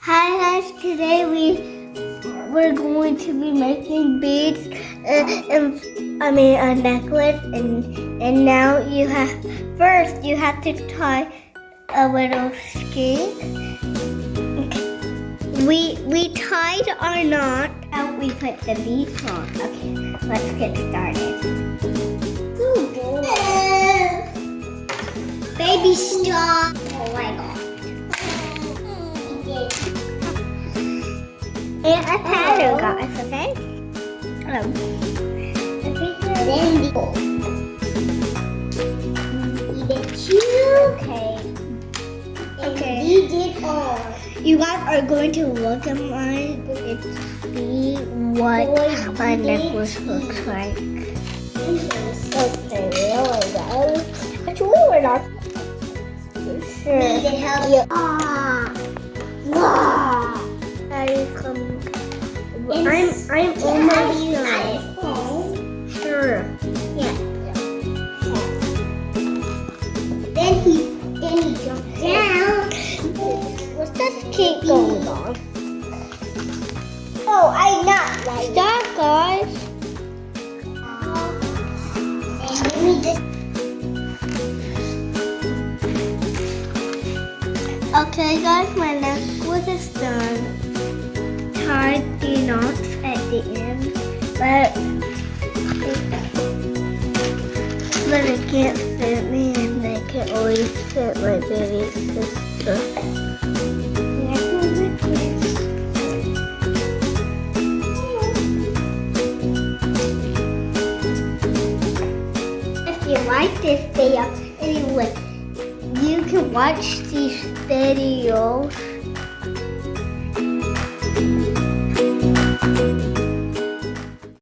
Hi guys, today we're going to be making beads and a necklace and now first you have to tie a little skein. We tied our knot and we put the beads on. Okay, let's get started. Baby, stop! Oh my god. And a paddle, guys, okay? Then okay. Okay. We did all. You guys are going to look at mine and see what my necklace looks like. Okay, really guys. Actually, we're not sure. Need to help you. I'm almost done. Sure. Yeah. Then he jumped down. What's that cake going on? Oh, I'm not right. Stop, guys. And give me this. Okay, guys, my necklace is done. Tied the knots at the end, but it can't fit me, and they can always fit my baby sister. If you like this video, anyway, you can watch these videos